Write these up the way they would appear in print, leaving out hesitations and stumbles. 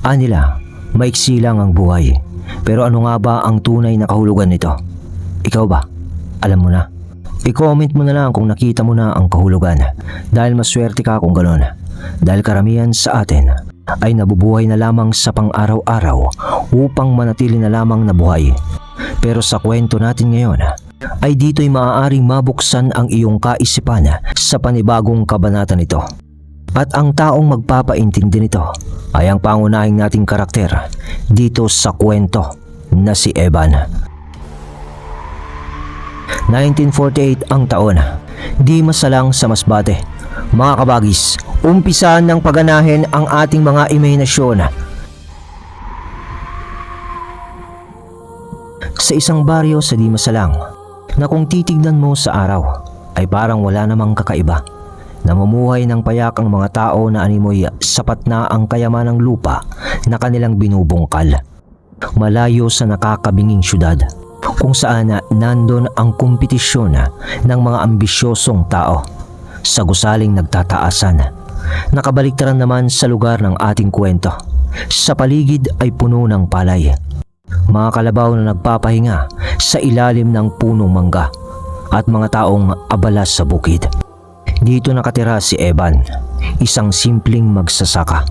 Anila, maiksi lang ang buhay. Pero ano nga ba ang tunay na kahulugan nito? Ikaw ba? Alam mo na. I-comment mo na lang kung nakita mo na ang kahulugan. Dahil maswerte ka kung gano'n. Dahil karamihan sa atin ay nabubuhay na lamang sa pang-araw-araw upang manatili na lamang na buhay. Pero sa kwento natin ngayon ay dito'y maaaring mabuksan ang iyong kaisipan sa panibagong kabanata nito. At ang taong magpapaintindi nito ay ang pangunahing nating karakter dito sa kwento na si Evan. 1948 ang taon, di masalang sa Masbate. Mga kabagis, umpisahan ng paganahin ang ating mga imahinasyon. Sa isang baryo sa di masalang, na kung titignan mo sa araw ay parang wala namang kakaiba. Namumuhay ng payak ang mga tao na animoy sapat na ang kayamanang lupa na kanilang binubungkal. Malayo sa nakakabinging syudad kung saan nandon ang kompetisyon ng mga ambisyosong tao sa gusaling nagtataasan. Nakabaliktaran naman sa lugar ng ating kwento. Sa paligid ay puno ng palay. Mga kalabaw na nagpapahinga sa ilalim ng punong mangga at mga taong abala sa bukid. Dito nakatira si Evan, isang simpleng magsasaka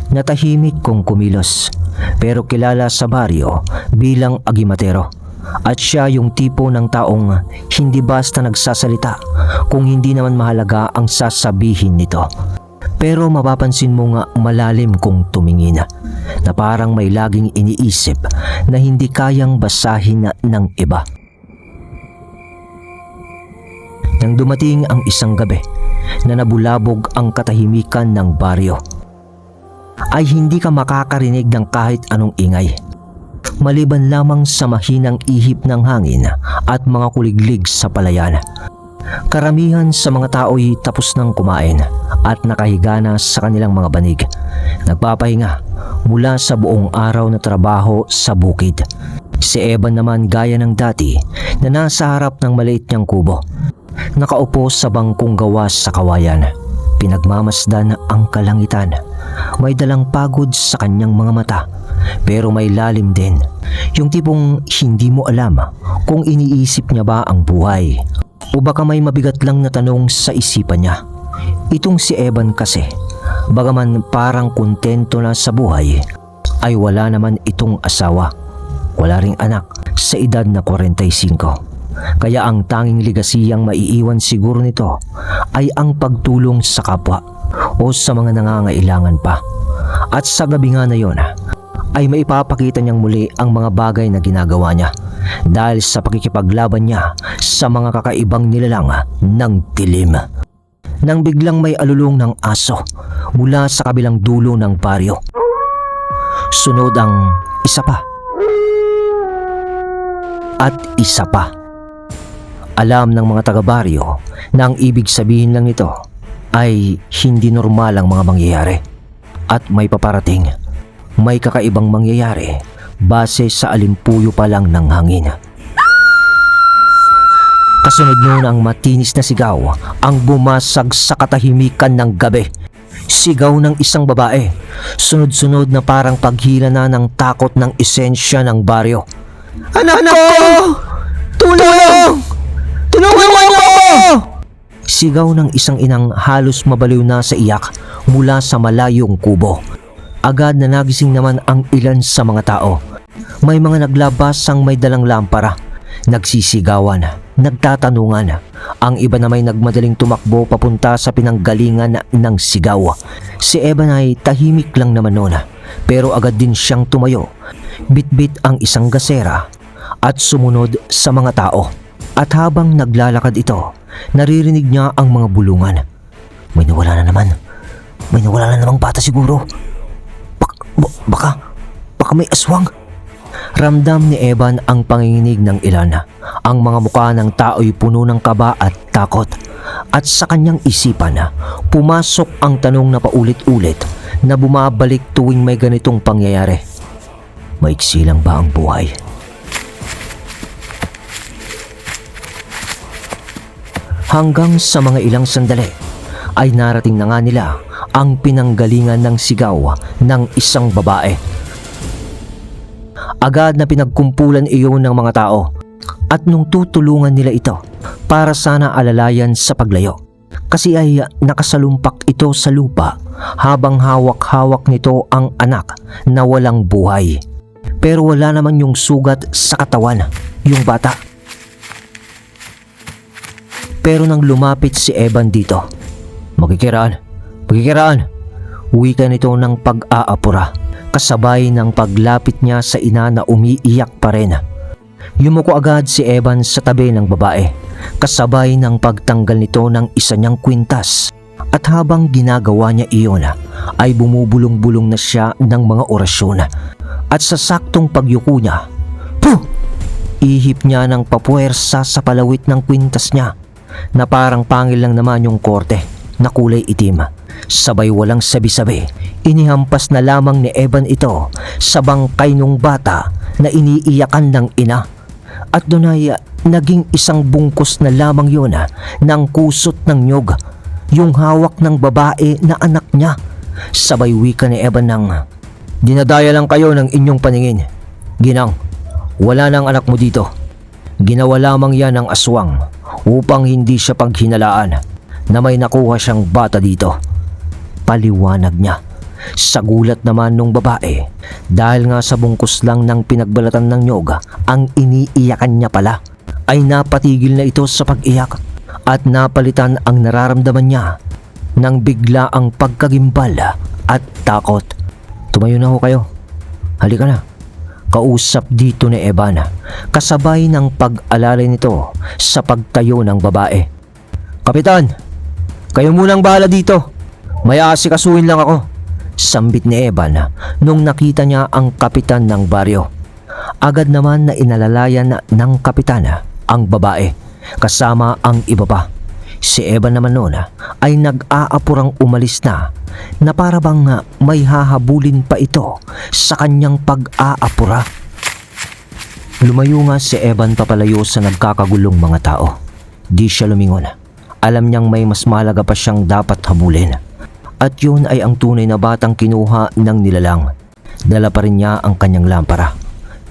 na tahimik kung kumilos pero kilala sa baryo bilang agimatero. At siya yung tipo ng taong hindi basta nagsasalita kung hindi naman mahalaga ang sasabihin nito. Pero mapapansin mo nga malalim kung tumingin na parang may laging iniisip na hindi kayang basahin ng iba. Nang dumating ang isang gabi na nabulabog ang katahimikan ng baryo, ay hindi ka makakarinig ng kahit anong ingay. Maliban lamang sa mahinang ihip ng hangin at mga kuliglig sa palayan. Karamihan sa mga tao'y tapos nang kumain at nakahiga na sa kanilang mga banig. Nagpapahinga mula sa buong araw na trabaho sa bukid. Si Evan naman gaya ng dati na nasa harap ng maliit niyang kubo. Nakaupo sa bangkong gawa sa kawayan. Pinagmamasdan ang kalangitan. May dalang pagod sa kanyang mga mata. Pero may lalim din. Yung tipong hindi mo alam kung iniisip niya ba ang buhay o baka may mabigat lang na tanong sa isipan niya. Itong si Evan kasi, bagaman parang kontento na sa buhay, ay wala naman itong asawa. Wala ring anak sa edad na 45. Kaya ang tanging legasiyang maiiwan siguro nito ay ang pagtulong sa kapwa o sa mga nangangailangan pa. At sa gabi nga na yon, ay maipapakita niyang muli ang mga bagay na ginagawa niya dahil sa pakikipaglaban niya sa mga kakaibang nilalang ng dilim. Nang biglang may alulong ng aso mula sa kabilang dulo ng baryo. Sunod ang isa pa. At isa pa. Alam ng mga taga-baryo na ang ibig sabihin lang nito ay hindi normal ang mga mangyayari at may paparating. May kakaibang mangyayari base sa alimpuyo pa lang ng hangin. Kasunod noon ang matinis na sigaw ang bumasag sa katahimikan ng gabi. Sigaw ng isang babae, sunod-sunod na parang paghila na ng takot ng esensya ng baryo. Anak ko! Tulong! Tulungan mo ako! Sigaw ng isang inang halos mabaliw na sa iyak mula sa malayong kubo. Agad na nagising naman ang ilan sa mga tao. May mga naglabasang may dalang lampara, nagsisigawan, nagtatanungan. Ang iba na may nagmadaling tumakbo papunta sa pinanggalingan ng sigaw. Si Evan ay tahimik lang naman noon, pero agad din siyang tumayo. Bitbit ang isang gasera at sumunod sa mga tao. At habang naglalakad ito, naririnig niya ang mga bulungan. May nawala na naman. May nawala na namang bata siguro. Baka may aswang. Ramdam ni Evan ang panginginig ng ilan. Ang mga mukha ng tao'y puno ng kaba at takot. At sa kanyang isipan, pumasok ang tanong na paulit-ulit na bumabalik tuwing may ganitong pangyayari. Maiksi lang ba ang buhay? Hanggang sa mga ilang sandali ay narating na nga nila ang pinanggalingan ng sigaw ng isang babae. Agad na pinagkumpulan iyon ng mga tao at nung tutulungan nila ito para sana alalayan sa paglayo. Kasi ay nakasalumpak ito sa lupa habang hawak-hawak nito ang anak na walang buhay. Pero wala naman yung sugat sa katawan, yung bata. Pero nang lumapit si Evan dito, Makikiraan, wika nito ng pag-aapura, kasabay ng paglapit niya sa ina na umiiyak pa rin. Yumuko agad si Evan sa tabi ng babae, kasabay ng pagtanggal nito ng isa niyang kwintas. At habang ginagawa niya iyon, ay bumubulong-bulong na siya ng mga orasyon. At sa saktong pagyuko niya, puh! Ihip niya ng papuwersa sa palawit ng kwintas niya, na parang pangil lang naman yung korte na kulay itim. Sabay walang sabi-sabi, inihampas na lamang ni Evan ito sa bangkay ng bata na iniiyakan ng ina. At doon ay naging isang bungkus na lamang yun ng kusot ng nyog, yung hawak ng babae na anak niya. Sabay wika ni Evan ng, "Dinadaya lang kayo ng inyong paningin. Ginang, wala nang anak mo dito. Ginawa lamang yan ng aswang upang hindi siya paghinalaan na may nakuha siyang bata dito." Paliwanag niya. Sa gulat naman nung babae, dahil nga sa bungkus lang ng pinagbalatan ng nyog ang iniiyakan niya pala, ay napatigil na ito sa pag-iyak at napalitan ang nararamdaman niya ng bigla ang pagkagimbal at takot. "Tumayo na ho kayo. Halika na," kausap dito ni Evan, kasabay ng pag-alalay nito sa pagtayo ng babae. "Kapitan, kayo munang bahala dito. May aasikasuhin lang ako," sambit ni Evan nung nakita niya ang kapitan ng baryo. Agad naman na inalalayan ng kapitan ang babae kasama ang iba pa. Si Evan naman noon ay nag-aapurang umalis na para bang may hahabulin pa ito sa kanyang pag-aapura. Lumayo nga si Evan papalayo sa nagkakagulong mga tao. Di siya lumingon. Alam niyang may mas mahalaga pa siyang dapat habulin. At yun ay ang tunay na batang kinuha ng nilalang. Dala pa rin niya ang kanyang lampara.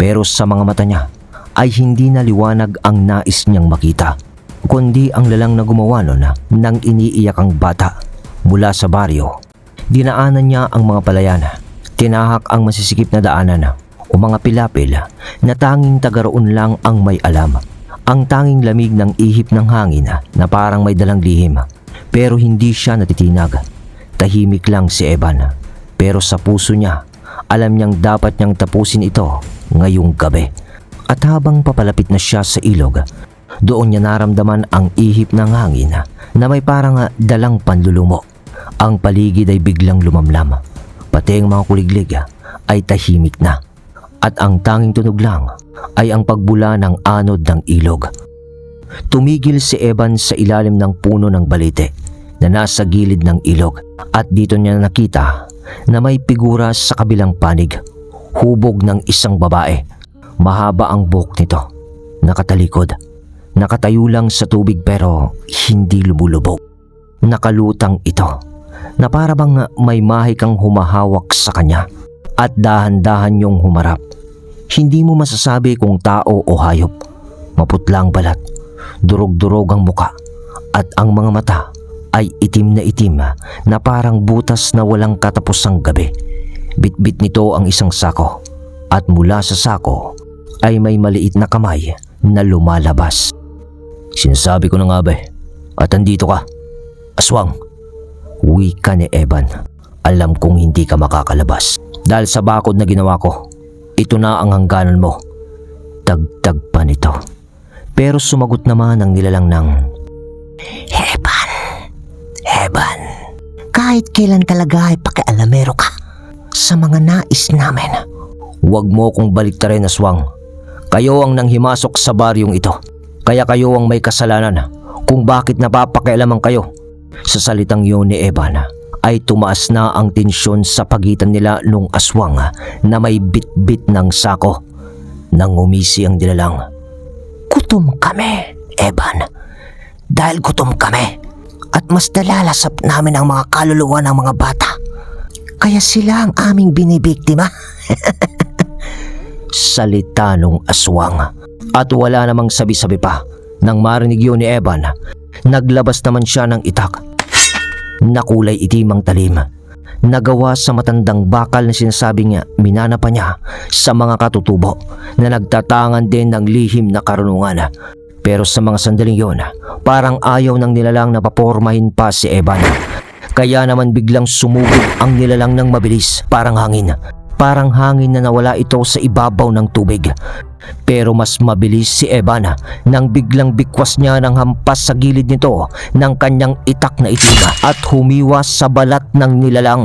Pero sa mga mata niya ay hindi na liwanag ang nais niyang makita, kundi ang lalang na gumawa nun ng iniiyakang bata mula sa baryo. Dinaanan niya ang mga palayan. Tinahak ang masisikip na daanan o mga pilapil na tanging tagaroon lang ang may alam. Ang tanging lamig ng ihip ng hangin na parang may dalang lihim. Pero hindi siya natitinag. Tahimik lang si Evan, pero sa puso niya, alam niyang dapat niyang tapusin ito ngayong gabi. At habang papalapit na siya sa ilog, doon niya naramdaman ang ihip ng hangin na may parang dalang panlulumo. Ang paligid ay biglang lumamlam, pati ang mga kuliglig ay tahimik na. At ang tanging tunog lang ay ang pagbula ng anod ng ilog. Tumigil si Evan sa ilalim ng puno ng balete na nasa gilid ng ilog, at dito niya nakita na may figura sa kabilang panig, hubog ng isang babae. Mahaba ang buhok nito, nakatalikod, nakatayo lang sa tubig pero hindi lumulubog. Nakalutang ito na para bang may mahikang humahawak sa kanya at dahan-dahan yung humarap. Hindi mo masasabi kung tao o hayop. Maputla ang balat, durog-durog ang muka, at ang mga mata ay itim na parang butas na walang katapusang gabi. Bitbit nito ang isang sako, at mula sa sako ay may maliit na kamay na lumalabas. "Sinasabi ko na nga ba, at andito ka, aswang," wika ni Evan. "Alam kong hindi ka makakalabas dahil sa bakod na ginawa ko. Ito na ang hangganan mo." Dagdag pa nito. Pero sumagot naman ang nilalang ng, Evan, kahit kailan talaga ay pakialamero ka sa mga nais namin. "Huwag mo kong baliktarin, aswang. Kayo ang nanghimasok sa baryong ito. Kaya kayo ang may kasalanan kung bakit napapakialaman kayo." Sa salitang yun ni Evan ay tumaas na ang tensyon sa pagitan nila nung aswang na may bit-bit ng sako. Nang umisi ang nilalang, "Gutom kami, Evan. Dahil gutom kami, at mas nalalasap namin ang mga kaluluwa ng mga bata. Kaya sila ang aming binibiktima. Salita nung aswang. At wala namang sabi-sabi pa. Nang marinig yun ni Evan, naglabas naman siya ng itak na kulay itim ang talim, nagawa sa matandang bakal na sinasabing minana pa niya sa mga katutubo na nagtatangan din ng lihim na karunungan. Pero sa mga sandaling yun, parang ayaw ng nilalang na papormahin pa si Evan. Kaya naman biglang sumugod ang nilalang ng mabilis, parang hangin. Parang hangin na nawala ito sa ibabaw ng tubig. Pero mas mabilis si Evan nang biglang bikwas niya ng hampas sa gilid nito ng kanyang itak na itim at humiwas sa balat ng nilalang.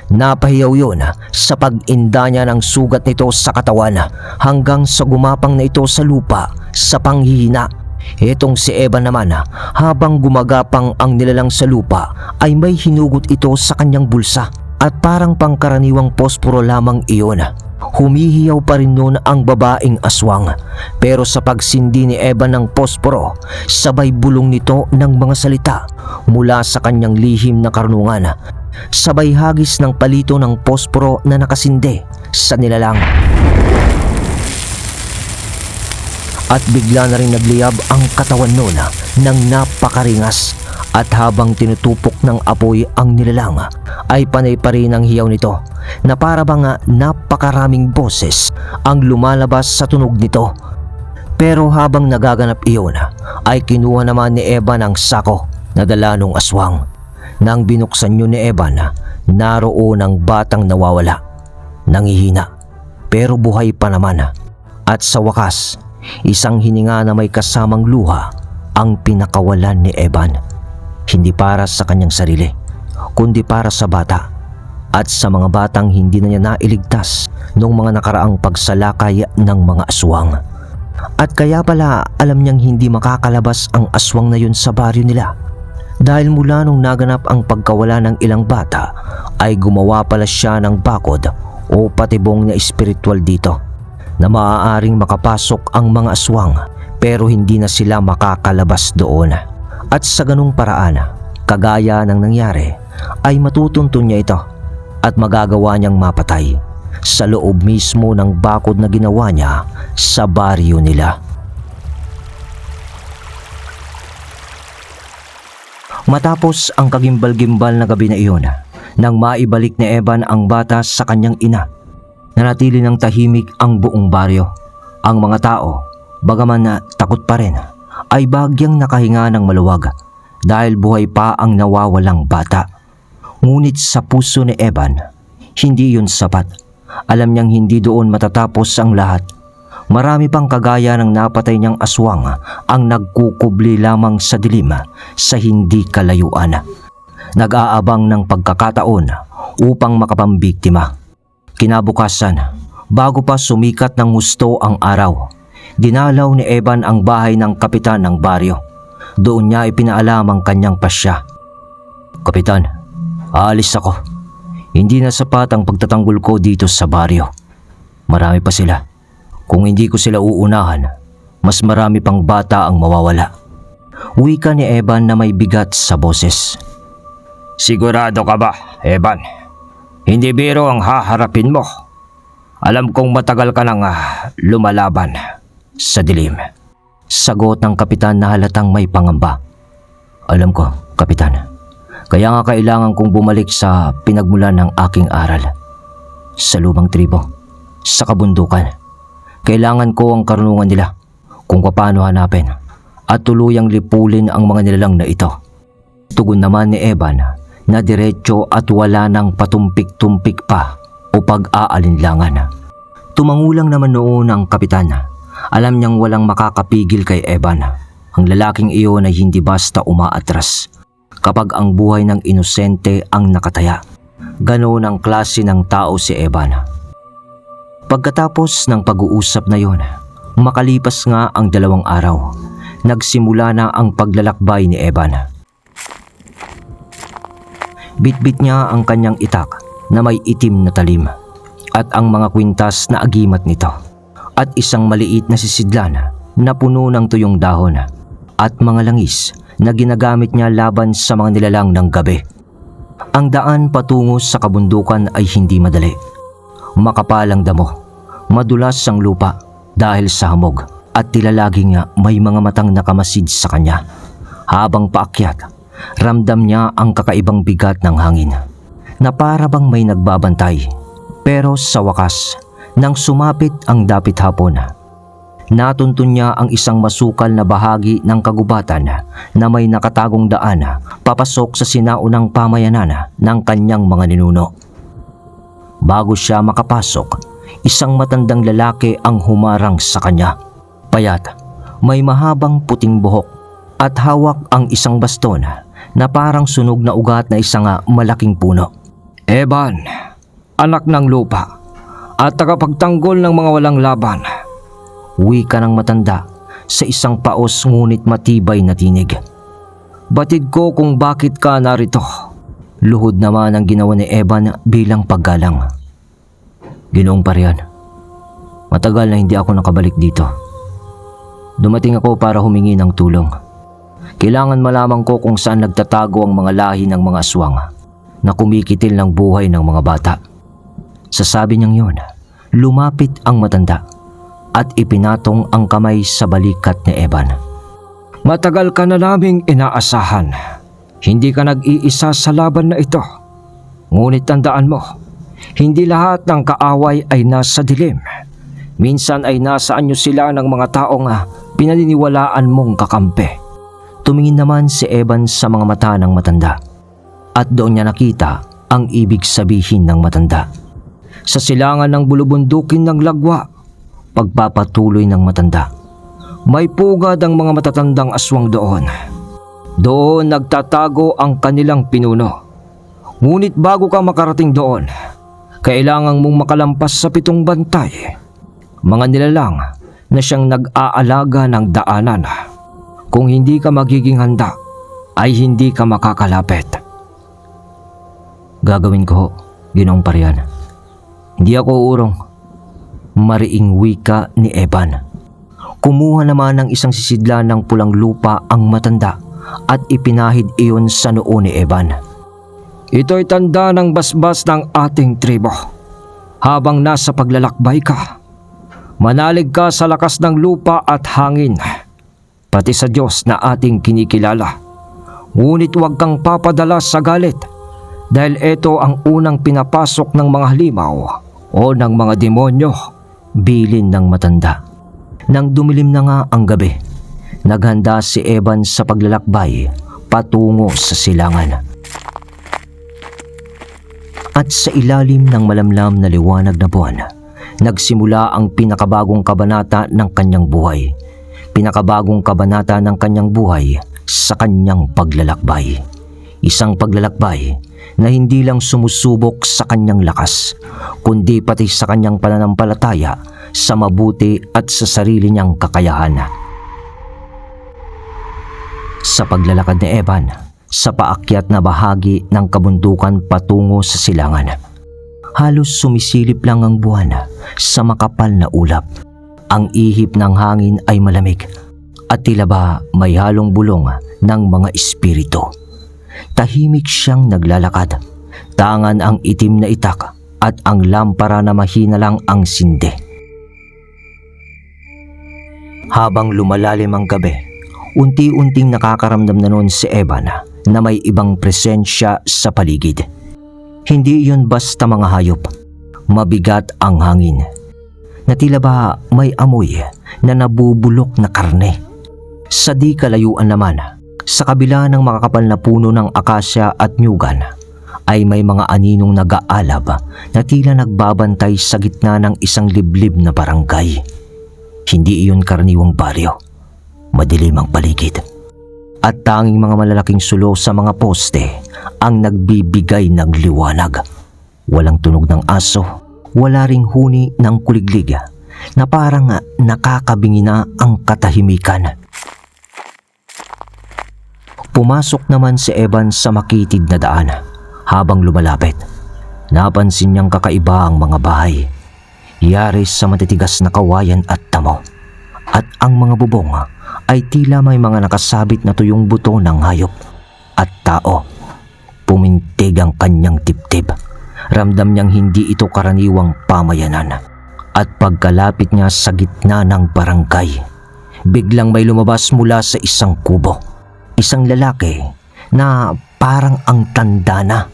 Napahiyaw yun sa pag-inda niya ng sugat nito sa katawan hanggang sa gumapang na ito sa lupa sa panghihina. Itong si Evan naman, habang gumagapang ang nilalang sa lupa ay may hinugot ito sa kanyang bulsa at parang pangkaraniwang posporo lamang iyon. Humihiyaw pa rin noon ang babaeng aswang, pero sa pagsindi ni Evan ng posporo, sabay bulong nito ng mga salita mula sa kanyang lihim na karunungan, sabay hagis ng palito ng posporo na nakasindi sa nilalang. At bigla na rin nagliyab ang katawan noon ng napakaringas. At habang tinutupok ng apoy ang nilalang, ay panay pa rin ang hiyaw nito na para bang napakaraming boses ang lumalabas sa tunog nito. Pero habang nagaganap iyon, ay kinuha naman ni Evan ang sako na dala ng aswang. Nang binuksan yun ni Evan, naroon ang batang nawawala, nangihina, pero buhay pa naman. At sa wakas, isang hininga na may kasamang luha ang pinakawalan ni Evan. Hindi para sa kanyang sarili, kundi para sa bata at sa mga batang hindi na niya nailigtas noong mga nakaraang pagsalakay ng mga aswang. At kaya pala alam niyang hindi makakalabas ang aswang na yun sa baryo nila. Dahil mula nung naganap ang pagkawala ng ilang bata, ay gumawa pala siya ng bakod o patibong na espiritual dito na maaaring makapasok ang mga aswang pero hindi na sila makakalabas doon. At sa ganung paraan, kagaya ng nangyari, ay matutuntun niya ito at magagawa niyang mapatay sa loob mismo ng bakod na ginawa niya sa baryo nila. Matapos ang kagimbal-gimbal na gabi na iyon, nang maibalik ni Evan ang bata sa kanyang ina, nanatili ng tahimik ang buong baryo. Ang mga tao, bagaman na takot pa rin, ay bagyang nakahinga ng maluwag dahil buhay pa ang nawawalang bata. Ngunit sa puso ni Evan, hindi yun sapat. Alam niyang hindi doon matatapos ang lahat. Marami pang kagaya ng napatay niyang aswang ang nagkukubli lamang sa dilim sa hindi kalayuan. Nag-aabang ng pagkakataon upang makapambiktima. Kinabukasan, bago pa sumikat ng husto ang araw, dinalaw ni Evan ang bahay ng kapitan ng baryo. Doon niya ipinaalam ang kanyang pasya. "Kapitan, aalis ako. Hindi na sapat ang pagtatanggol ko dito sa baryo. Marami pa sila. Kung hindi ko sila uunahan, mas marami pang bata ang mawawala." Wika ni Evan na may bigat sa boses. "Sigurado ka ba, Evan? Hindi biro ang haharapin mo. Alam kong matagal ka nang lumalaban sa dilim." Sagot ng kapitan na halatang may pangamba. "Alam ko, kapitan. Kaya nga kailangan kong bumalik sa pinagmulan ng aking aral. Sa lumang tribo, sa kabundukan. Kailangan ko ang karunungan nila kung paano hanapin at tuluyang lipulin ang mga nilalang na ito." Tugon naman ni Evan na diretso at wala nang patumpik-tumpik pa o pag-aalinlangan. Tumangulang naman noon ang kapitan. Alam niyang walang makakapigil kay Evan. Ang lalaking iyon ay hindi basta umaatras kapag ang buhay ng inosente ang nakataya. Ganoon ang klase ng tao si Evan. Pagkatapos ng pag-uusap na yon, makalipas nga ang 2 araw, nagsimula na ang paglalakbay ni Evan. Bitbit niya ang kanyang itak na may itim na talim at ang mga kwintas na agimat nito at isang maliit na sisidlan na puno ng tuyong dahon at mga langis na ginagamit niya laban sa mga nilalang ng gabi. Ang daan patungo sa kabundukan ay hindi madali. Makapal ang damo, madulas ang lupa dahil sa hamog, at tila laging may mga matang nakamasid sa kanya. Habang paakyat, ramdam niya ang kakaibang bigat ng hangin na para bang may nagbabantay. Pero sa wakas, nang sumapit ang dapit hapon, natuntun niya ang isang masukal na bahagi ng kagubatan na may nakatagong daan papasok sa sinaunang pamayanan ng kanyang mga ninuno. Bago siya makapasok, isang matandang lalaki ang humarang sa kanya. Payat, may mahabang puting buhok at hawak ang isang baston na parang sunog na ugat na isang malaking puno. "Eban, anak ng lupa at tagapagtanggol ng mga walang laban," wika ng matanda sa isang paos ngunit matibay na tinig. "Batid ko kung bakit ka narito." Luhod naman ang ginawa ni Eban bilang paggalang. "Ginoong Parian, matagal na hindi ako nakabalik dito. Dumating ako para humingi ng tulong. Kailangan malaman ko kung saan nagtatago ang mga lahi ng mga aswang na kumikitil ng buhay ng mga bata." Sa sabi niyang yun, lumapit ang matanda at ipinatong ang kamay sa balikat ni Eban. "Matagal ka na naming inaasahan. Hindi ka nag-iisa sa laban na ito. Ngunit tandaan mo, hindi lahat ng kaaway ay nasa dilim. Minsan ay nasa anyo sila ng mga taong pinaniniwalaan mong kakampi." Tumingin naman si Eban sa mga mata ng matanda at doon niya nakita ang ibig sabihin ng matanda. Sa silangan ng bulubundukin ng lagwa, pagpapatuloy ng matanda, may pugad ang mga matatandang aswang doon. Doon nagtatago ang kanilang pinuno. Ngunit bago ka makarating doon, kailangang mong makalampas sa 7 bantay. Mga nilalang na siyang nag-aalaga ng daanan. Kung hindi ka magiging handa, ay hindi ka makakalapit. "Gagawin ko, Ginoong Parian. Hindi ako uurong." Mariing wika ni Eban. Kumuha naman ng isang sisidlan ng pulang lupa ang matanda at ipinahid iyon sa noo ni Eban. "Ito'y tanda ng basbas ng ating tribo. Habang nasa paglalakbay ka, manalig ka sa lakas ng lupa at hangin, pati sa Diyos na ating kinikilala. Ngunit huwag kang papadala sa galit, dahil ito ang unang pinapasok ng mga halimaw o ng mga demonyo," bilin ng matanda. Nang dumilim na nga ang gabi, naghanda si Eban sa paglalakbay patungo sa silangan. At sa ilalim ng malamlam na liwanag na buwan, nagsimula ang pinakabagong kabanata ng kanyang buhay. Pinakabagong kabanata ng kanyang buhay sa kanyang paglalakbay. Isang paglalakbay na hindi lang sumusubok sa kanyang lakas, kundi pati sa kanyang pananampalataya sa mabuti at sa sarili niyang kakayahan. Sa paglalakad ni Eban, sa paakyat na bahagi ng kabundukan patungo sa silangan, halos sumisilip lang ang buwan sa makapal na ulap. Ang ihip ng hangin ay malamig at tila ba may halong bulong ng mga espiritu. Tahimik siyang naglalakad. Tangan ang itim na itak at ang lampara na mahina lang ang sindi. Habang lumalalim ang gabi, unti-unting nakakaramdam na noon si Eban na may ibang presensya sa paligid. Hindi iyon basta mga hayop. Mabigat ang hangin, na tila ba may amoy na nabubulok na karne. Sa di kalayuan naman, sa kabila ng makakapal na puno ng akasya at nyugan, ay may mga aninong nag-aalab na tila nagbabantay sa gitna ng isang liblib na barangay. Hindi iyon karaniwang baryo. Madilim ang paligid. At tanging mga malalaking sulo sa mga poste ang nagbibigay ng liwanag. Walang tunog ng aso, wala ring huni ng kuliglig na parang nakakabingi na ang katahimikan. Pumasok naman si Eban sa makitid na daan. Habang lumalapit, napansin niyang kakaiba ang mga bahay. Yari sa matitigas na kawayan at tamo. At ang mga bubong ay tila may mga nakasabit na tuyong buto ng hayop at tao. Pumintig ang kanyang dibdib. Ramdam niyang hindi ito karaniwang pamayanan. At pagkalapit niya sa gitna ng barangay, biglang may lumabas mula sa isang kubo. Isang lalaki na parang ang tanda na.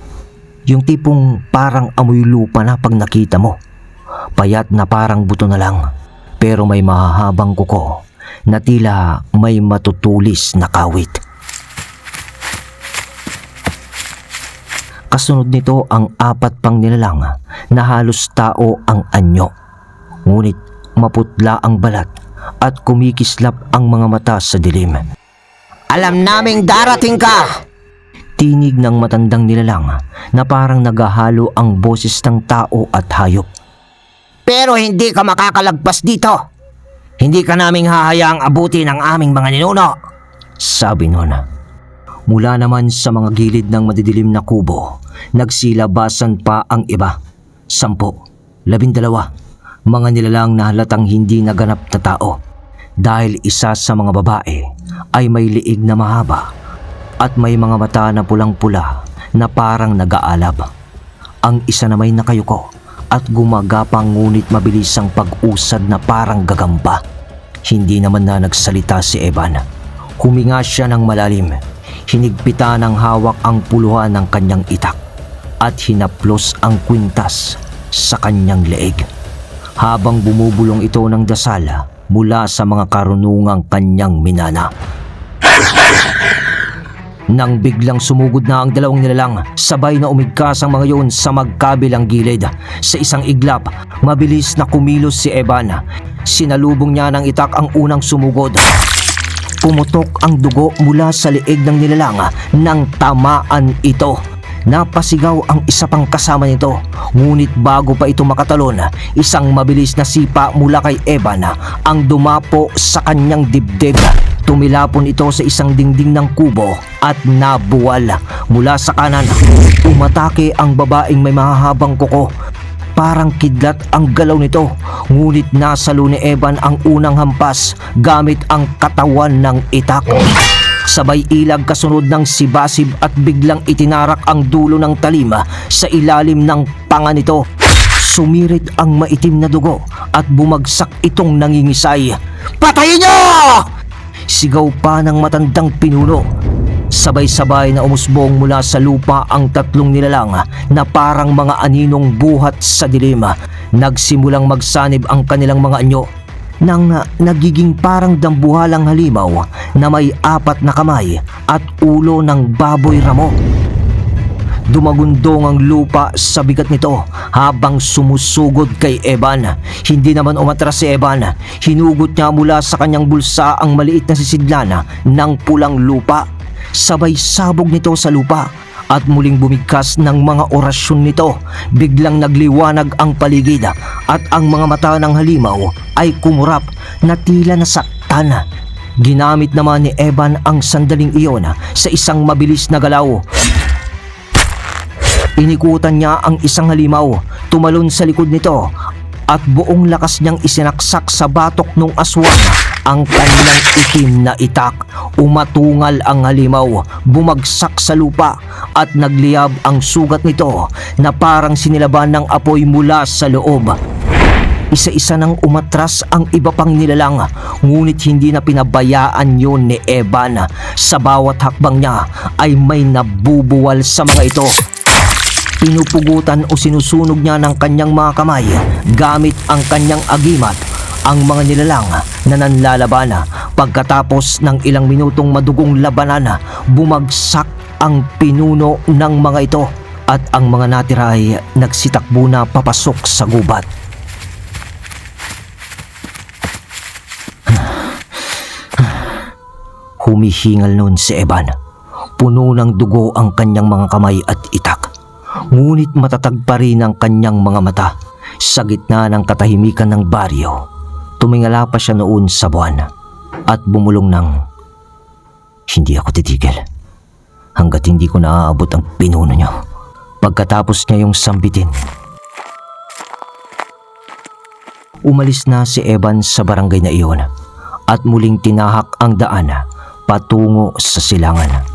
Yung tipong parang amoy lupa na pag nakita mo. Payat na parang buto na lang, pero may mahahabang kuko na tila may matutulis na kawit. Kasunod nito ang 4 pang nilalang na halos tao ang anyo. Ngunit maputla ang balat at kumikislap ang mga mata sa dilim. Alam naming darating ka! Tinig ng matandang nilalang na parang naghahalo ang boses ng tao at hayop. Pero hindi ka makakalagpas dito. Hindi ka naming hahayaang abutin ang aming mga ninuno. Sabi nun. Mula naman sa mga gilid ng madidilim na kubo, nagsilabasan pa ang iba. 10, 12, mga nilalang na halatang hindi naganap na tao. Dahil isa sa mga babae ay may liig na mahaba at may mga mata na pulang-pula na parang nag-aalab. Ang isa na may nakayuko at gumagapang ngunit mabilis ang pag-usad na parang gagamba. Hindi naman na nagsalita si Evan. Huminga siya ng malalim. Hinigpita ng hawak ang puluhan ng kanyang itak at hinaplos ang kwintas sa kanyang leeg. Habang bumubulong ito ng dasal mula sa mga karunungang kanyang minana. Nang biglang sumugod na ang 2 nilalang, sabay na umigkas ang mga yun sa magkabilang gilid. Sa isang iglap, mabilis na kumilos si Evan. Sinalubong niya ng itak ang unang sumugod. Pumutok ang dugo mula sa leeg ng nilalang nang tamaan ito. Napasigaw ang isa pang kasama nito. Ngunit bago pa ito makatalon, isang mabilis na sipa mula kay Evan ang dumapo sa kanyang dibdib. Tumilapon ito sa isang dingding ng kubo at nabuwal. Mula sa kanan, umatake ang babaeng may mahahabang kuko. Parang kidlat ang galaw nito, ngunit nasalo ni Evan ang unang hampas gamit ang katawan ng itak. Sabay ilag kasunod ng sibasib at biglang itinarak ang dulo ng talima sa ilalim ng panga nito. Sumirit ang maitim na dugo at bumagsak itong nangingisay. Patayin niyo! Sigaw pa ng matandang pinuno. Sabay-sabay na umusbong mula sa lupa ang 3 nilalang na parang mga aninong buhat sa dilim. Nagsimulang magsanib ang kanilang mga anyo nang nagiging parang dambuhalang halimaw na may 4 na kamay at ulo ng baboy ramo. Dumagundong ang lupa sa bigat nito habang sumusugod kay Evan. Hindi naman umatras si Evan. Hinugot niya mula sa kanyang bulsa ang maliit na sisidlana ng pulang lupa. Sabay sabog nito sa lupa at muling bumigkas ng mga orasyon nito. Biglang nagliwanag ang paligid at ang mga mata ng halimaw ay kumurap na tila nasaktan. Ginamit naman ni Evan ang sandaling iyon sa isang mabilis na galaw. Inikutan niya ang isang halimaw, tumalon sa likod nito at buong lakas niyang isinaksak sa batok ng aswang ang kanyang itim na itak. Umatungal ang halimaw, bumagsak sa lupa at nagliyab ang sugat nito na parang sinilaban ng apoy mula sa loob. Isa-isa nang umatras ang iba pang nilalang, ngunit hindi na pinabayaan yun ni Evan. Sa bawat hakbang niya ay may nabubuwal sa mga ito. Pinupugutan o sinusunog niya ng kanyang mga kamay gamit ang kanyang agimat ang mga nilalang na nanlalaban. Pagkatapos ng ilang minutong madugong labanan, bumagsak ang pinuno ng mga ito at ang mga natira ay nagsitakbo na papasok sa gubat. Humihingal noon si Evan. Puno ng dugo ang kanyang mga kamay at itak. Ngunit matatag pa rin ang kanyang mga mata. Sa gitna ng katahimikan ng baryo, tumingala pa siya noon sa buwan at bumulong ng, "Hindi ako titigil hanggat hindi ko naaabot ang pinuno niyo." Pagkatapos niya yung sambitin, umalis na si Evan sa barangay na iyon at muling tinahak ang daan patungo sa silangan.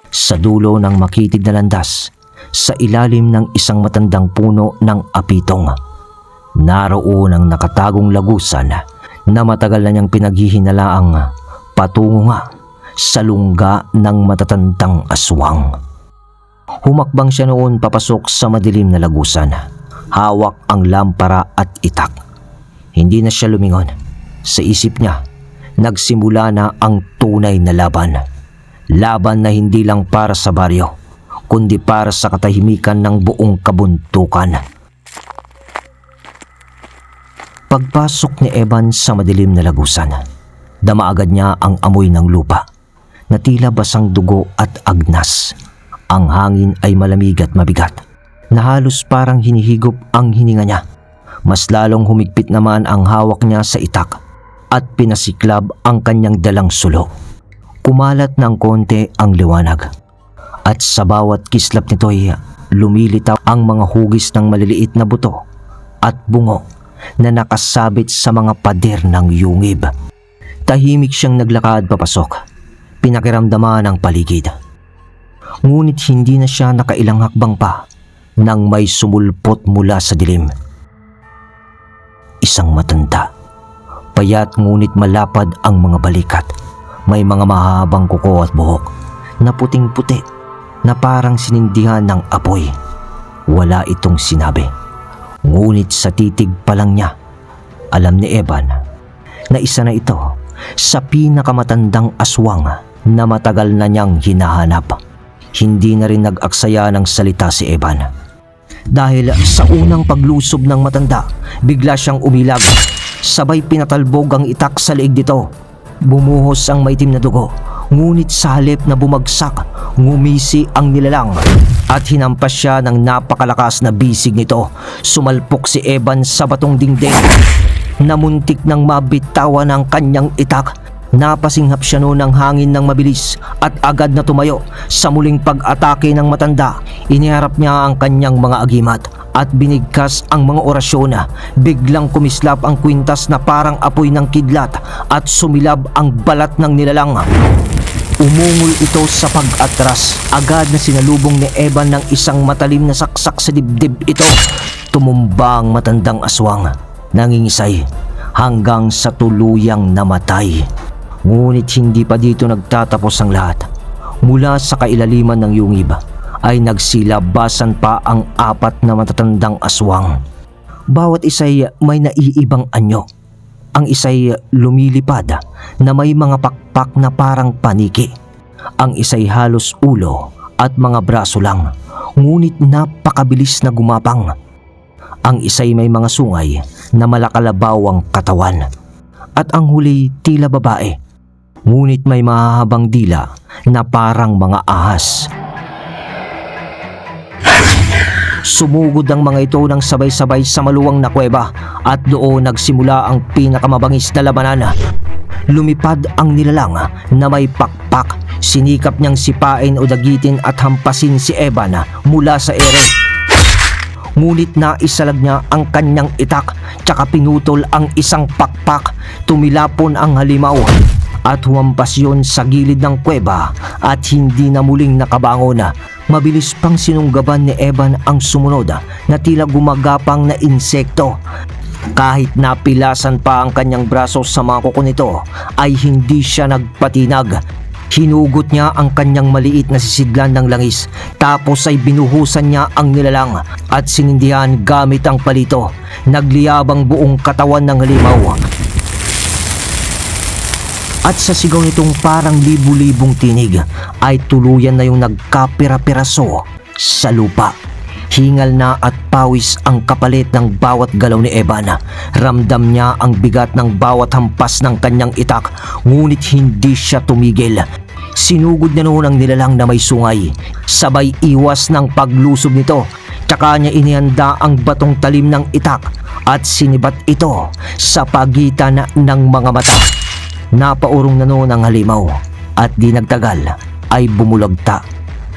Sa dulo ng makitid na landas, sa ilalim ng isang matandang puno ng apitong, naroon ang nakatagong lagusan na matagal na niyang pinaghihinalaang patungo nga sa lungga ng matatandang aswang. Humakbang siya noon papasok sa madilim na lagusan. Hawak ang lampara at itak. Hindi na siya lumingon. Sa isip niya, nagsimula na ang tunay na laban. Laban na hindi lang para sa baryo, kundi para sa katahimikan ng buong kabuntukan. Pagpasok ni Evan sa madilim na lagusan, dama agad niya ang amoy ng lupa na tila basang dugo at agnas. Ang hangin ay malamig at mabigat na halos parang hinihigop ang hininga niya. Mas lalong humigpit naman ang hawak niya sa itak at pinasiklab ang kanyang dalang sulo. Kumalat ng konti ang liwanag at sa bawat kislap nito'y lumilitaw ang mga hugis ng maliliit na buto at bungo na nakasabit sa mga pader ng yungib. Tahimik siyang naglakad papasok. Pinakiramdaman ang paligid. Ngunit hindi na siya nakailang hakbang pa nang may sumulpot mula sa dilim. Isang matanda. Payat ngunit malapad ang mga balikat. May mga mahabang kuko at buhok na puting-puti na parang sinindihan ng apoy. Wala itong sinabi. Ngunit sa titig pa lang niya, alam ni Evan na isa na ito sa pinakamatandang aswang na matagal na niyang hinahanap. Hindi na rin nag-aksaya ng salita si Evan. Dahil sa unang paglusob ng matanda, bigla siyang umilag. Sabay pinatalbog ang itak sa leeg nito. Bumuhos ang maitim na dugo. Ngunit sa halip na bumagsak, ngumisi ang nilalang at hinampas siya ng napakalakas na bisig nito. Sumalpok si Evan sa batong dingding. Namuntik ng mabitawan ang kanyang itak. Napasinghap siya noon ng hangin ng mabilis at agad na tumayo. Sa muling pag-atake ng matanda, iniharap niya ang kanyang mga agimat at binigkas ang mga orasyon. Biglang kumislap ang kwintas na parang apoy ng kidlat at sumilab ang balat ng nilalang. Umungol ito sa pag-atras. Agad na sinalubong ni Evan ng isang matalim na saksak sa dibdib ito. Tumumba ang matandang aswang, nangingisay hanggang sa tuluyang namatay. Ngunit hindi pa dito nagtatapos ang lahat. Mula sa kailaliman ng yungib ay nagsilabasan pa ang 4 na matatandang aswang. Bawat isa'y may naiibang anyo. Ang isa'y lumilipad na may mga pakpak na parang paniki. Ang isa'y halos ulo at mga braso lang, ngunit napakabilis na gumapang. Ang isa'y may mga sungay na malakalabaw ang katawan. At ang huli tila babae, ngunit may mahahabang dila na parang mga ahas. Sumugod ang mga ito ng sabay-sabay sa maluwang na kuweba at doon nagsimula ang pinakamabangis na labanan. Lumipad ang nilalang na may pakpak. Sinikap niyang sipain o dagitin at hampasin si Evan mula sa ere. Ngunit naisalag niya ang kanyang itak tsaka pinutol ang isang pakpak. Tumilapon ang halimaw at humampas yun sa gilid ng kuweba at hindi na muling nakabangon. Mabilis pang sinunggaban ni Evan ang sumunod na tila gumagapang na insekto. Kahit napilasan pa ang kanyang braso sa mga kuko nito ay hindi siya nagpatinag. Hinugot niya ang kanyang maliit na sisidlan ng langis, tapos ay binuhusan niya ang nilalang at sinindihan gamit ang palito. Nagliyabang buong katawan ng halimaw. At sa sigaw nitong parang libu-libong tinig ay tuluyan na yung nagkapira-piraso sa lupa. Hingal na at pawis ang kapalit ng bawat galaw ni Evan. Ramdam niya ang bigat ng bawat hampas ng kanyang itak, ngunit hindi siya tumigil. Sinugod niya noon ang nilalang na may sungay. Sabay iwas ng paglusob nito. Tsaka niya inihanda ang batong talim ng itak at sinibat ito sa pagitan ng mga mata. Napaurong na noon ang halimaw at di nagtagal ay bumulagta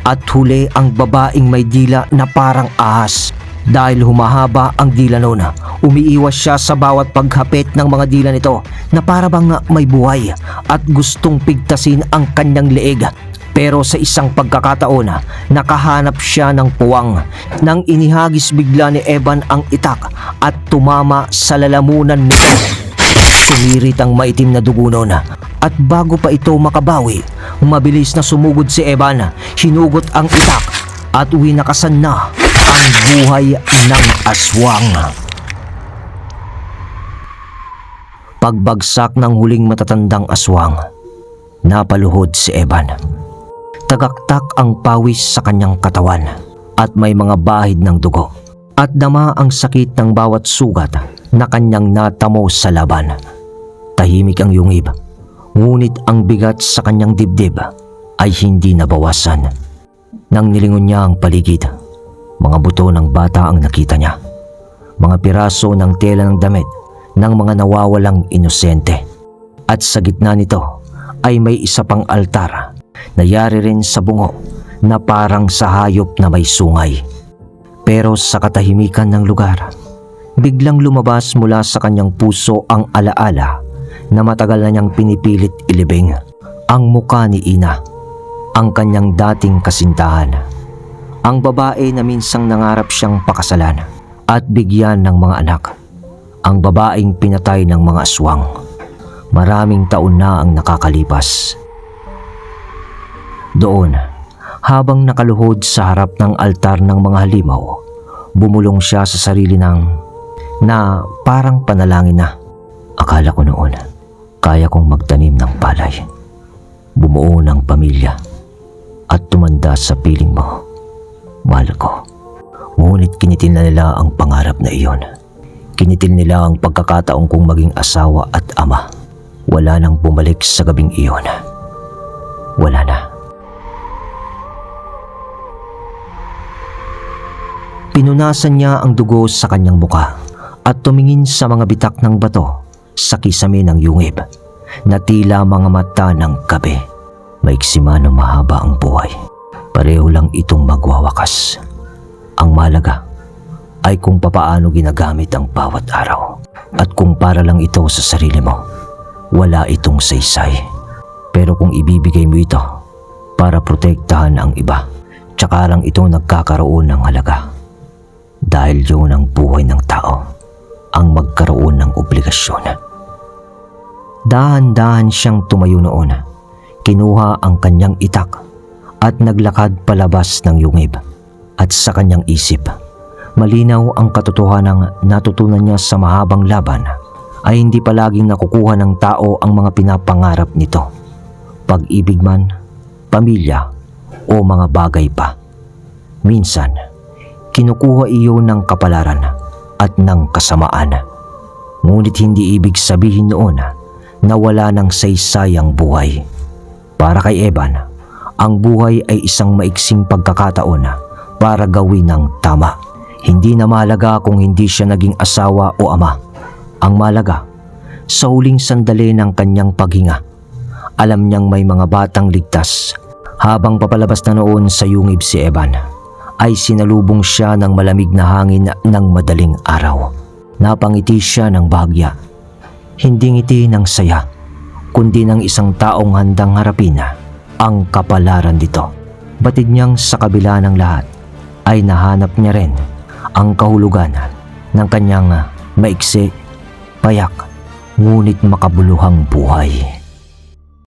at huli ang babaeng may dila na parang ahas. Dahil humahaba ang dila noon, umiiwas siya sa bawat paghapit ng mga dila nito na para bang may buhay at gustong pigtasin ang kanyang leeg. Pero sa isang pagkakataon, nakahanap siya ng puwang nang inihagis bigla ni Evan ang itak at tumama sa lalamunan nito. Sumirit ang maitim na dugo noon at bago pa ito makabawi, mabilis na sumugod si Evan, hinugot ang itak at winakasan na ang buhay ng aswang. Pagbagsak ng huling matatandang aswang, napaluhod si Evan. Tagaktak ang pawis sa kanyang katawan at may mga bahid ng dugo at dama ang sakit ng bawat sugat na kanyang natamo sa laban. Tahimik ang yungib, ngunit ang bigat sa kanyang dibdib ay hindi nabawasan. Nang nilingon niya ang paligid, mga buto ng bata ang nakita niya. Mga piraso ng tela ng damit ng mga nawawalang inosente. At sa gitna nito ay may isa pang altar na yari rin sa bungo na parang sa hayop na may sungay. Pero sa katahimikan ng lugar, biglang lumabas mula sa kanyang puso ang alaala na matagal na niyang pinipilit ilibing. Ang muka ni Ina, ang kanyang dating kasintahan. Ang babae na minsang nangarap siyang pakasalan at bigyan ng mga anak. Ang babaeng pinatay ng mga aswang. Maraming taon na ang nakakalipas. Doon, habang nakaluhod sa harap ng altar ng mga halimaw, bumulong siya sa sarili na parang panalangin na. Akala ko noon, kaya kong magtanim ng palay, bumuo ng pamilya, at tumanda sa piling mo. Mahal ko. Ngunit kinitil na nila ang pangarap na iyon. Kinitil nila ang pagkakataong kong maging asawa at ama. Wala nang bumalik sa gabing iyon. Wala na. Pinunasan niya ang dugo sa kanyang muka at tumingin sa mga bitak ng bato sa kisame ng yungib na tila mga mata ng gabi. Maiksi man o mahaba ang buhay, pareho lang itong magwawakas. Ang mahalaga ay kung papaano ginagamit ang bawat araw at kung para lang ito sa sarili mo, wala itong saysay. Pero kung ibibigay mo ito para protektahan ang iba, tsaka lang ito nagkakaroon ng halaga. Dahil yun ang buhay ng tao, ang magkaroon ng obligasyon. Dahan-dahan siyang tumayo noon. Kinuha ang kanyang itak at naglakad palabas ng yungib. At sa kanyang isip, malinaw ang katotohanang natutunan niya sa mahabang laban ay hindi palaging nakukuha ng tao ang mga pinapangarap nito. Pag-ibig man, pamilya, o mga bagay pa. Minsan, kinukuha iyon ng kapalaran at ng kasamaan. Ngunit hindi ibig sabihin noon na wala ng saysayang buhay. Para kay Evan, ang buhay ay isang maiksing pagkakataon para gawin ng tama. Hindi na mahalaga kung hindi siya naging asawa o ama. Ang mahalaga, sa huling sandali ng kanyang paghinga, alam niyang may mga batang ligtas. Habang papalabas na noon sa yungib si Evan, ay sinalubong siya ng malamig na hangin ng madaling araw. Napangiti siya ng bahagya. Hindi ngiti ng saya, kundi ng isang taong handang harapin ang kapalaran dito. Batid niyang sa kabila ng lahat ay nahanap niya rin ang kahulugan ng kanyang maiksi, payak, ngunit makabuluhang buhay.